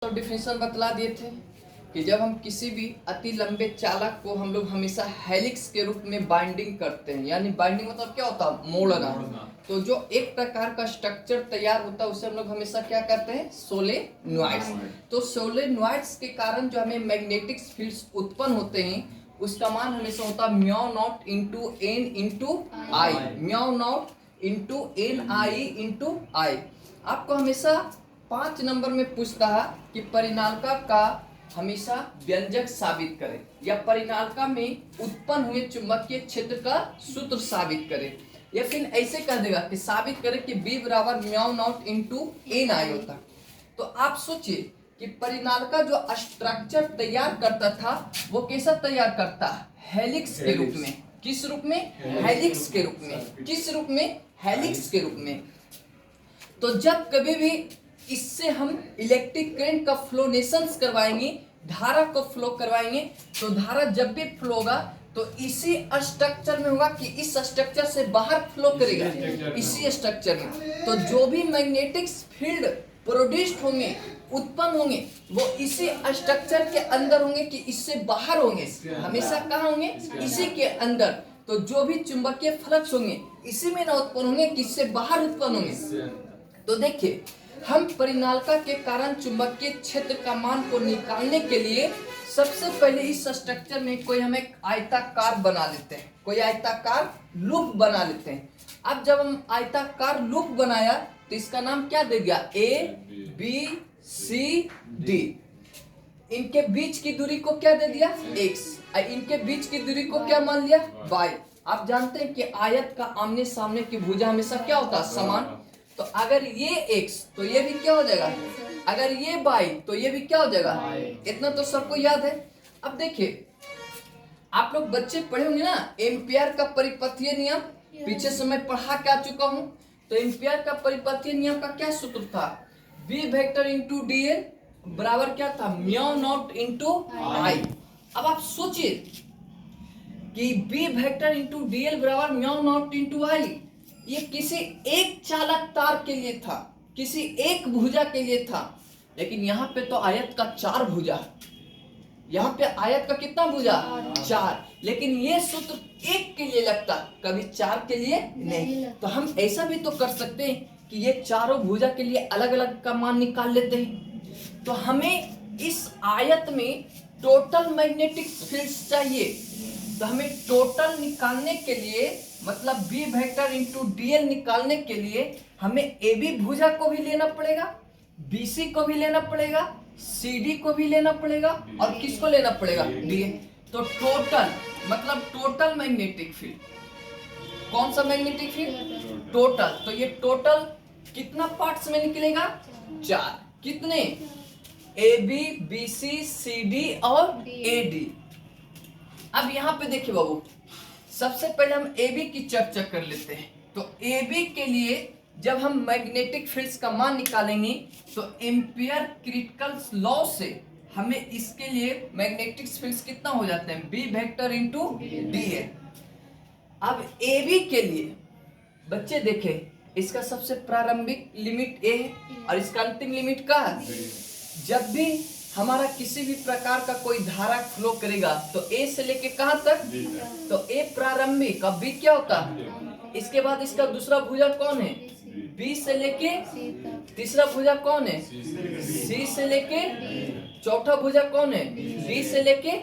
तो डिफिनेशन बतला दिए थे कि जब हम किसी भी अति लंबे चालक को हम लोग हमेशा हेलिक्स के रूप में बाइंडिंग करते हैं, यानी बाइंडिंग मतलब क्या होता है, मोड़ना। तो जो एक प्रकार का स्ट्रक्चर तैयार होता है उसे हम लोग हमेशा क्या करते हैं, सोलेनॉइड्स। तो सोलेनॉइड्स के कारण जो हमें मैग्नेटिक फील्ड्स उत्पन्न होते हैं उसका मान हमेशा होता है mu naught into n into I, mu naught into n I into I. आपको हमेशा 5 नंबर में पूछता है कि परिनालिका का हमेशा व्यंजक साबित करें या परिनालिका में उत्पन्न हुए चुंबकीय क्षेत्र का सूत्र साबित करें, या फिर ऐसे कह देगा कि साबित करें कि B बराबर म्यू नॉट इंटू एन आई होता। तो आप सोचिए कि परिनालिका जो स्ट्रक्चर तैयार करता था वो कैसा तैयार करता है, हेलिक्स के रूप में। किस रूप में? हेलिक्स के रूप में। किस रूप में? हेलिक्स के रूप में। तो जब कभी भी इससे हम इलेक्ट्रिक करंट का फ्लोनेशंस करवाएंगे, धारा को फ्लो करवाएंगे, तो धारा जब भी फ्लो होगा तो इसी स्ट्रक्चर में होगा कि इस स्ट्रक्चर से बाहर फ्लो करेगा, इसी स्ट्रक्चर में। तो जो भी मैग्नेटिक फील्ड प्रोड्यूस्ड होंगे, उत्पन्न होंगे, वो इसी स्ट्रक्चर के अंदर होंगे कि इससे बाहर होंगे। हमेशा कहाँ होंगे? इसी के अंदर। तो जो भी चुंबकीय फ्लक्स होंगे इसी में ना उत्पन्न होंगे कि इससे बाहर उत्पन्न होंगे। तो देखिए, हम परिनालिका के कारण चुंबकीय क्षेत्र का मान को निकालने के लिए सबसे पहले इस स्ट्रक्चर में कोई हम एक आयताकार बना लेते हैं, कोई आयताकार लूप बना लेते हैं। अब जब हम आयताकार लूप बनाया तो इसका नाम क्या दे दिया, A B C D। इनके बीच की दूरी को क्या दे दिया, x। इनके बीच की दूरी को क्या मान लिया, y। आप जानते हैं कि आयत का आमने सामने की भुजा हमेशा क्या होता है, समान। तो अगर ये x तो ये भी क्या हो जाएगा, अगर ये y तो ये भी क्या हो जाएगा, इतना तो सबको याद है। अब देखिए, आप लोग बच्चे पढ़े होंगे ना एम्पियर का परिपथीय नियम, पीछे से मैं पढ़ा के आ चुका हूं। तो एम्पियर का परिपथीय नियम का क्या सूत्र था, B वेक्टर इंटू dl बराबर क्या था, म्यू नॉट इंटू आई। अब आप सोचिए कि B वेक्टर इंटू dl बराबर म्यू नॉट इंटू आई, ये किसी एक चालक तार के लिए था, किसी एक भुजा के लिए था। लेकिन यहाँ पे तो आयत का 4 भुजा, यहाँ पे आयत का कितना भुजा, 4। लेकिन ये सूत्र एक के लिए लगता, कभी 4 के लिए नहीं। तो हम ऐसा भी तो कर सकते हैं कि ये चारों भुजा के लिए अलग अलग का मान निकाल लेते हैं। तो हमें इस आयत में टोटल मैग्नेटिक फील्ड्स चाहिए। तो हमें टोटल निकालने के लिए, मतलब B वेक्टर इंटू dl निकालने के लिए हमें AB भुजा को भी लेना पड़ेगा, BC को भी लेना पड़ेगा, CD को भी लेना पड़ेगा, और किसको लेना पड़ेगा, DA। तो टोटल मतलब टोटल मैग्नेटिक फील्ड, कौन सा मैग्नेटिक फील्ड, टोटल। तो ये टोटल कितना पार्ट्स में निकलेगा, 4। कितने, AB BC CD और AD। अब यहाँ पे देखिए बाबू, सबसे पहले हम AB की चर्चा कर लेते हैं। तो AB के लिए जब हम मैग्नेटिक फील्ड्स का मान निकालेंगे तो एम्पियर क्रिटिकल लॉ से हमें इसके लिए मैग्नेटिक फील्ड्स कितना हो जाते हैं, B वेक्टर इंटू dl। अब AB के लिए बच्चे देखें, इसका सबसे प्रारंभिक लिमिट A है और इसका अंतिम लिमिट क्या है। जब भी हमारा किसी भी प्रकार का कोई धारा फ्लो करेगा तो A से लेके कहां तक, तो A प्रारंभिक, अब B क्या होता है, इसके बाद इसका दूसरा भुजा कौन है, B से लेके तीसरा भुजा कौन है, C से लेके चौथा भुजा कौन है, D से लेके।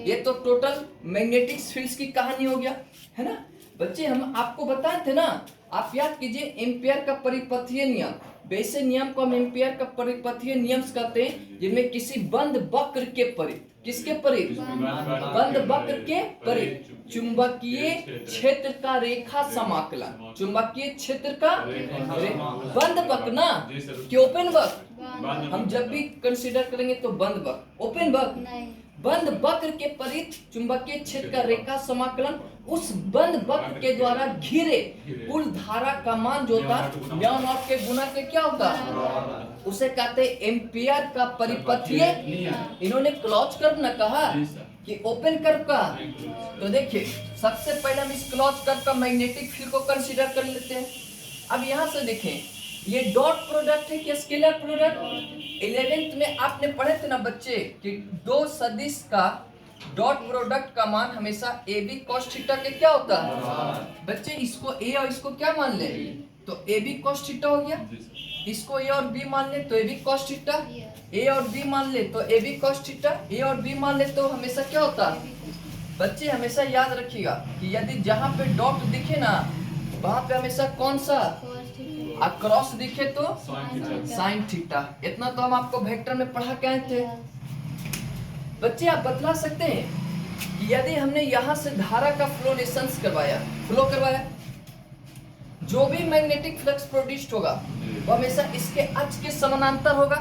ये तो टोटल मैग्नेटिक फील्ड्स की कहानी हो गया, है ना बच्चे। हम आपको बताए थे ना, आप याद कीजिए एम्पियर का परिपथीय नियम, वैसे नियम को हम एम्पियर का परिपथीय नियम कहते हैं जिनमें किसी बंद वक्र के परित, किसके परित, बंद वक्र के परित चुंबकीय क्षेत्र का रेखा समाकलन, चुंबकीय क्षेत्र का बंद वक्र ना कि ओपन वक्र, हम जब भी कंसीडर करेंगे तो बंद वक्र, ओपन वक्र, बंद वक्र के परित चुंबकीय क्षेत्र का रेखा समाकलन, उस बंद वक्र के द्वारा घिरे कुल धारा का मान जो होता है म्यू नॉट के गुना के क्या होता है, उसे कहते हैं एम्पियर का परिपथीय। इन्होंने क्लॉज कर्व न कहा कि ओपन कर्व का। तो देखिए, सबसे पहले हम इस क्लॉज कर्व का मैग्नेटिक फील्ड को कंसीडर कर लेते हैं। अब यहाँ से देखें, ये डॉट प्रोडक्ट है कि स्केलर प्रोडक्ट? 11th में आपने पढ़े थे ना बच्चे कि दो सदिश का डॉट प्रोडक्ट का मान हमेशा ए बी कॉस थीटा के क्या होता है बच्चे? इसको ए और इसको क्या मान ले? तो ए बी कॉस थीटा हो गया। इसको ए और बी मान ले तो ए बी कॉस थीटा, ए और बी मान ले तो ए बी कॉस थीटा, ए और बी मान ले तो हमेशा क्या होता है बच्चे? हमेशा याद रखिएगा कि यदि जहां पे डॉट दिखे ना वहां पे हमेशा कौन सा क्रॉस दिखे तो साइन थीटा। इतना तो हम आपको वेक्टर में पढ़ा के आए थे। बच्चे आप बतला सकते हैं कि यदि हमने यहां से धारा का फ्लो करवाया, जो भी मैग्नेटिक फ्लक्स प्रोड्यूस्ड होगा वो हमेशा इसके अक्ष के समानांतर होगा।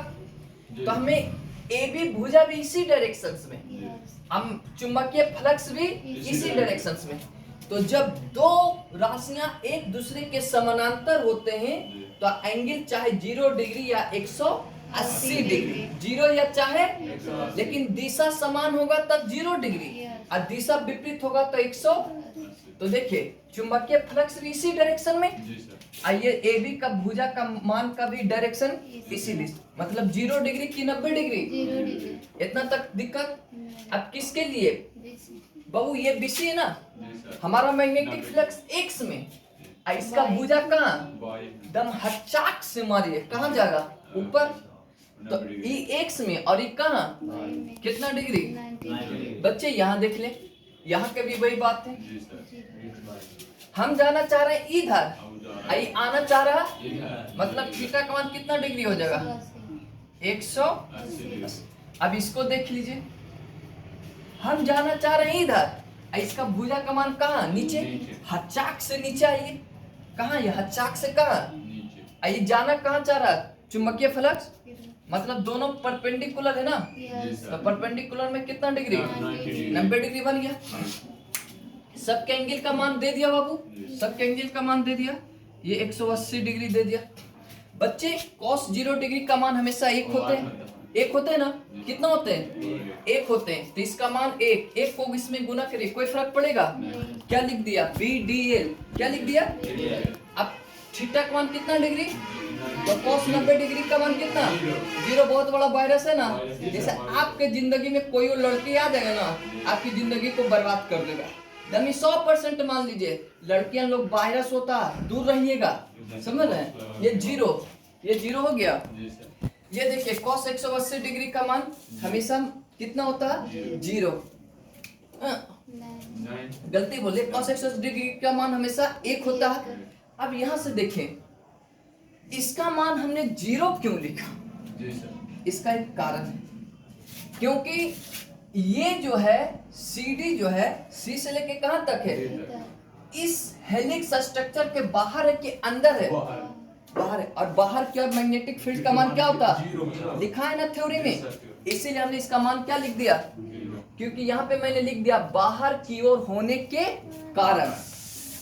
तो हमें ए बी भुजा भी इसी डायरेक्शंस में, हम चुंबकीय फ्लक्स भी इसी डायरेक्शंस में। तो जब दो राशियां एक दूसरे के समानांतर होते हैं तो एंगल चाहे 0 डिग्री या 180 डिग्री, 0 या चाहे, लेकिन दिशा समान होगा तब 0 डिग्री और दिशा विपरीत होगा तो 100। तो देखिए चुंबकीय फ्लक्स भी इसी डायरेक्शन में, आइए ए बी का भुजा का मान का भी डायरेक्शन इसी दिशा, मतलब 0 डिग्री की 90 डिग्री। इतना तक दिक्कत? अब किसके लिए बाबू? ये बीसी है ना, हमारा मैग्नेटिक फ्लक्स एक्स में, इसका भुजा कहाँ? दम हचाक से मारिए, कहाँ जाएगा? ऊपर। तो ई एक्स में और ई कहाँ? कितना डिग्री? बच्चे यहाँ देख ले, यहाँ के भी वही बात है। हम जाना चाह रहे हैं इधर, आई आना चाह रहा, मतलब थीटा का मान कितना डिग्री हो जाएगा? 180। अब इसको देख लीजिए, हम जाना चाह रहे हैं इधर, इसका भुजा का मान कहाँ? नीचे, हचाक से नीचे आइए। कहाँ? ये हचाक से कहाँ? आइए जाना कहाँ चाह रहा? चुंबकीय फ्लक्स, मतलब दोनों परपेंडिकुलर है ना, तो परपेंडिकुलर में कितना डिग्री? 90 डिग्री बन गया। सबके एंगल का मान दे दिया बाबू, सबके एंगल का मान दे दिया, ये 180 डिग्री दे दिया। बच्चे cos 0 डिग्री का मान हमेशा एक होते हैं, एक होते हैं ना? कितना होते हैं? एक होते हैं। तो इसका मान एक को इसमें गुना करिए, कोई फर्क पड़ेगा? क्या लिख दिया? BDL। क्या लिख दिया? अब थीटा का मान कितना डिग्री? तो cos 90 डिग्री का मान कितना? 0। बहुत बड़ा वायरस है ना, जैसे आपके जिंदगी में कोई वो लड़की आ जाएगा ना, आपकी जिंदगी को बर्बाद कर देगा। दमी 100% मान लीजिए लड़कियां लोग वायरस होता, दूर रहिएगा, समझ रहे हैं? ये 0 हो गया। ये देखिए cos 180 डिग्री का मान हमेशा कितना होता है? 0। गलती बोले, cos 180 डिग्री का मान हमेशा 1 होता है। अब यहां से देखें, इसका मान हमने 0 क्यों लिखा? इसका एक कारण है, क्योंकि ये जो है CD जो है C से लेके कहां तक है? इस हेलिक्स स्ट्रक्चर के बाहर है कि अंदर है? बाहर है। और बाहर की ओर मैग्नेटिक फील्ड का मान क्या होता है? लिखा है ना थ्योरी में, इसीलिए हमने इसका मान क्या लिख दिया? क्योंकि यहाँ पे मैंने लिख दिया बाहर की ओर होने के कारण।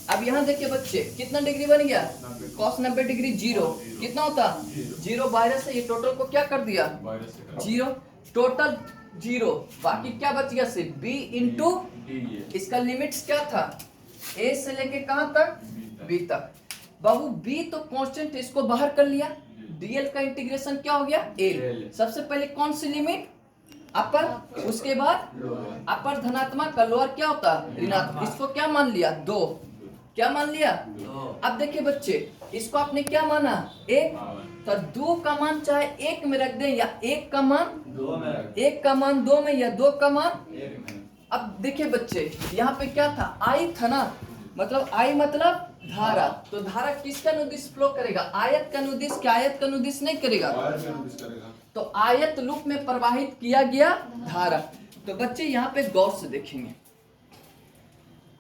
अब यहाँ देखिए बच्चे, कितना डिग्री बन गया? cos 90 डिग्री 0 कितना होता? 0 वायरस है, ये टोटल को क्या कर दिया? 0, टोटल 0, बाकी क्या बच गया? सिर्फ B इंटू, इसका लिमिट्स क्या था? A से लेके कहां तक? B तक। बाबू B तो कांस्टेंट, इसको बाहर कर लिया, DL का इंटीग्रेशन क्या हो गया? L। सबसे पहले कौन सी लिमिट? अपर, उसके बाद अपर धनात्मक का लोअर क्या होता? ऋणात्मक। इसको क्या मान लिया? 2। क्या मान लिया? अब देखिए बच्चे, इसको आपने क्या माना? 1। तो 2 का मान चाहे 1 में रख दें या 1 का मान 2 में या 2 का मान 1 में। अब देखिए बच्चे, यहाँ पे क्या था? I था ना, मतलब I मतलब धारा। तो धारा किसका अनुदिश फ्लो करेगा? आयत का अनुदिश। क्या आयत का अनुदिश नहीं करेगा? तो आयत लूप में प्रवाहित किया गया धारा। तो बच्चे यहाँ पे गौर से देखेंगे,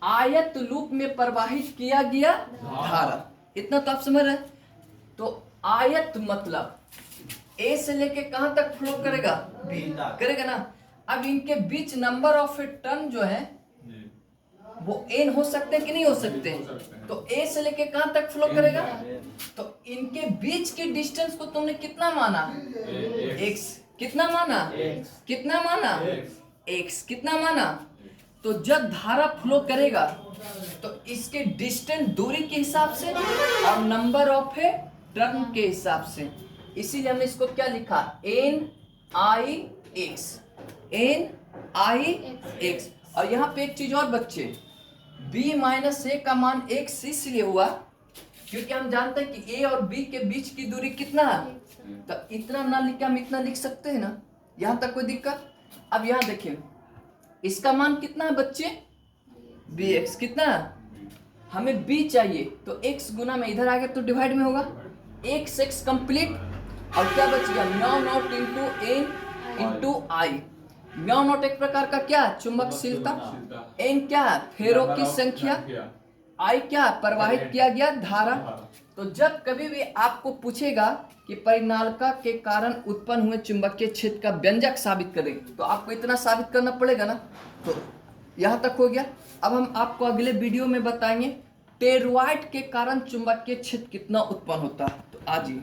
आयत लूप में प्रवाहित किया गया धारा, इतना तो आप समझ रहे हैं? तो आयत मतलब A से लेके कहां तक फ्लो करेगा? B करेगा ना। अब इनके बीच नंबर ऑफ टर्न जो है वो n हो सकते हैं कि नहीं हो सकते? तो A से लेके कहां तक फ्लो करेगा? तो इनके बीच के डिस्टेंस को तुमने कितना माना? x। कितना माना? कितना माना? x। कितना माना? तो जब धारा फ्लो करेगा तो इसके डिस्टेंस दूरी के हिसाब से और नंबर ऑफ टर्न के हिसाब से, इसीलिए हमने इसको क्या लिखा, NIX, NIX। और यहाँ पे एक चीज और बच्चे, b माइनस a का मान x इसलिए हुआ क्योंकि हम जानते हैं कि a और b के बीच की दूरी कितना है, तो इतना ना लिख के हम इतना लिख सकते हैं ना, यहाँ तक कोई दिक्कत। अब यहाँ देखिए इसका मान कितना है बच्चे, bx कितना है, हमें b चाहिए तो x गुना में इधर आ गया तो डिवाइड में होगा, x कंप्लीट। और क्या बच गया, mu naught into n into I. Mu naught एक प्रकार का क्या है, चुंबकशीलता, n क्या है, फेरों की संख्या, आई क्या है, प्रवाहित किया गया धारा। तो जब कभी भी आपको पूछेगा कि परिनालिका के कारण उत्पन्न हुए चुंबकीय क्षेत्र का व्यंजक साबित करें, तो आपको इतना साबित करना पड़ेगा ना। तो यहाँ तक हो गया। अब हम आपको अगले वीडियो में बताएंगे टेरोइड के कारण चुंबकीय क्षेत्र कितना उत्पन्न होता है। तो आज ही